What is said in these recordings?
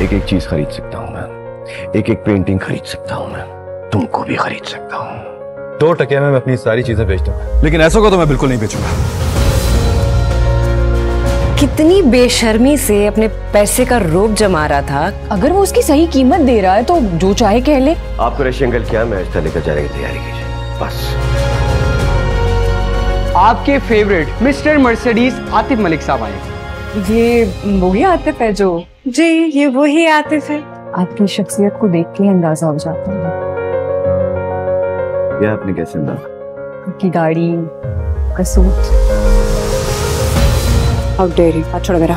एक एक चीज खरीद सकता हूँ मैं, एक एक पेंटिंग खरीद सकता हूँ मैं, तुमको भी खरीद सकता हूँ। 2 टके में मैं अपनी सारी चीजें बेच दूंगा, लेकिन ऐसा को तो मैं बिल्कुल नहीं बेचूंगा। कितनी बेशर्मी से अपने पैसे का रोब जमा रहा था। अगर वो उसकी सही कीमत दे रहा है तो जो चाहे कह ले। आपको रशी अंकल क्या मैच था लेकर जाने की तैयारी कीजिए बस। आपके favourite mister Mercedes Atif Malik साहब आए। ये वही आतिफ है जो? जी ये वही आतिफ है। आपकी शख्सियत को देख के अंदाजा हो जाता है। यह आपने कैसे अंदाजा? आपकी गाड़ी का सूट। हाउ डेयर यू, हाथ छोड़ मेरा।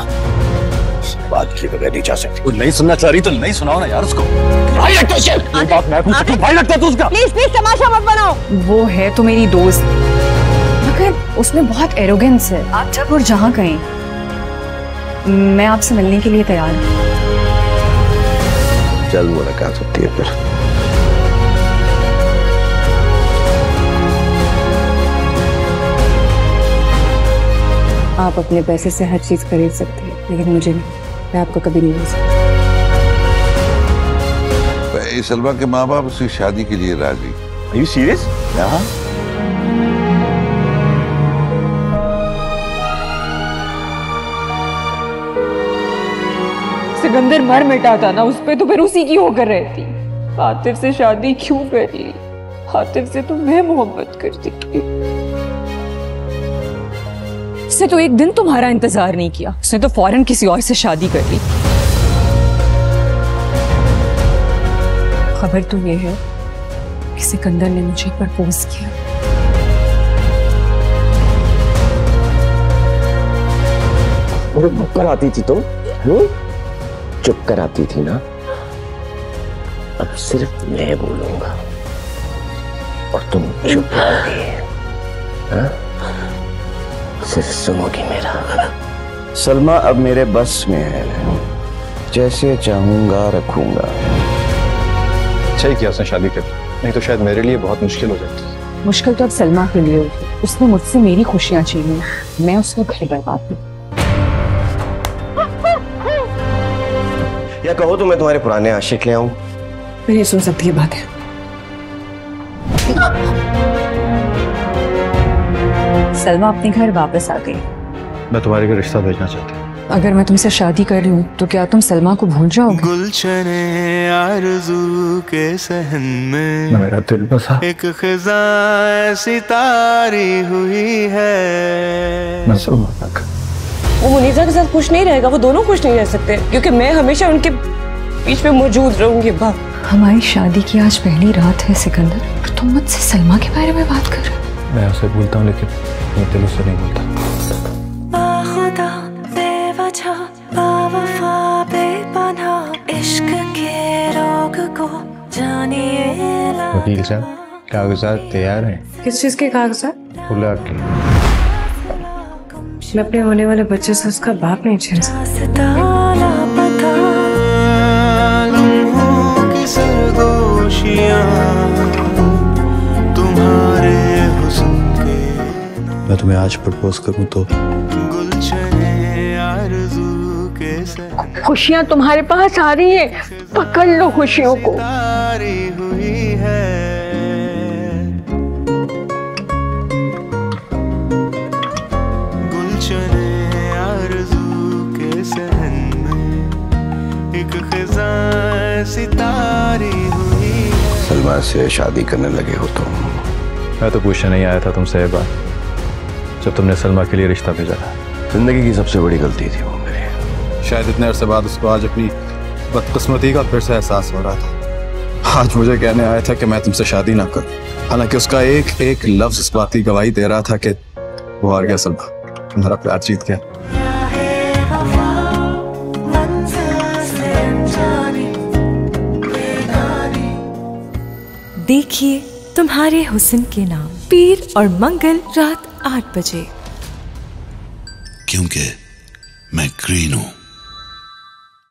बात के बगैर नहीं जा सकती। तू नहीं सुनना चाह रही तो नहीं सुनाओ ना यार उसको। भाई लगता है ये बात मैं पूछ सकता हूं, भाई लगता है तू उसका। प्लीज तमाशा मत बनाओ। वो है तो मेरी दोस्त, मगर उसमें बहुत एरोगेंस है। आप जब और जहाँ कहें मैं आपसे मिलने के लिए तैयार हूँ। जल्द मुलाकात होती है फिर। आप अपने पैसे से हर चीज खरीद सकते हैं, लेकिन मुझे नहीं, मैं आपको कभी नहीं मिल सकती। सलमा के माँ बाप उसकी शादी के लिए राजी। Are you serious? यहाँ सिकंदर मर मिटा था ना उस पे, तो फिर उसी की होकर रहती। आतिफ से शादी क्यों कर ली? आतिफ से तो मैं मोहब्बत करती थी। उसने तो एक दिन तुम्हारा इंतजार नहीं किया, उसने तो फौरन किसी और से शादी कर ली। खबर तो ये है कि सिकंदर ने मुझे प्रपोज किया। चुप कर आती थी तुम, चुप कर आती थी ना। अब सिर्फ मैं बोलूंगा और तुम चुप रहोगी। सिर्फ सुनोगी मेरा। सलमा अब मेरे बस में है, जैसे चाहूंगा रखूंगा। अच्छा ही किया उसने शादी कर, नहीं तो शायद मेरे लिए बहुत मुश्किल हो जाती। मुश्किल तो अब सलमा के लिए होगी। उसने मुझसे मेरी खुशियां छीनी, मैं उसको घर बर्बाद की। या कहो तो मैं तुम्हारे पुराने आशिक ले आऊं। मैं नहीं सुन सकती ये बात है। सलमा अपने घर वापस आ गई। मैं तुम्हारे घर रिश्ता भेजना चाहती हूँ। अगर मैं तुमसे शादी कर लूं तो क्या तुम सलमा को भूल जाओगे? गुलशने आरज़ू के सहन में मेरा दिल बसा, एक खिज़ा ऐसी तारी हुई है। मैं सलमा तक। वो मुनीजा के साथ खुश नहीं रहेगा, वो दोनों खुश नहीं रह सकते, क्योंकि मैं हमेशा उनके बीच में मौजूद रहूंगी। हमारी शादी की आज पहली रात है सिकंदर, और तुम मुझसे सलमा के बारे में बात कर रहे हो। मैं उसे भूलता हूँ लेकिन मैं दिल से नहीं भूलता। वकील साहब कागजात तैयार हैं। किस चीज के कागजात? खुला के। मैं अपने होने वाले बच्चे से उसका बाप नहीं छीन सकता। मैं तुम्हें आज प्रपोज करूं तो खुशियां तुम्हारे पास आ रही हैं, पकड़ लो खुशियों को। सलमा से शादी करने लगे हो तुम? मैं तो पूछने नहीं आया था तुमसे ये बात, जब तुमने सलमा के लिए रिश्ता भेजा था। जिंदगी की सबसे बड़ी गलती थी वो मेरी। शायद इतने अरसे बाद उसको आज अपनी बदकिस्मती का फिर से एहसास हो रहा था। आज मुझे कहने आया था कि मैं तुमसे शादी ना करूं, हालांकि उसका एक एक लफ्ज इस बात की गवाही दे रहा था कि वो हार गया सलमा, तुम्हारा प्यार जीत गया। देखिए तुम्हारे हुस्न के नाम, पीर और मंगल रात 8 बजे। क्योंकि मैं ग्रीन हूं।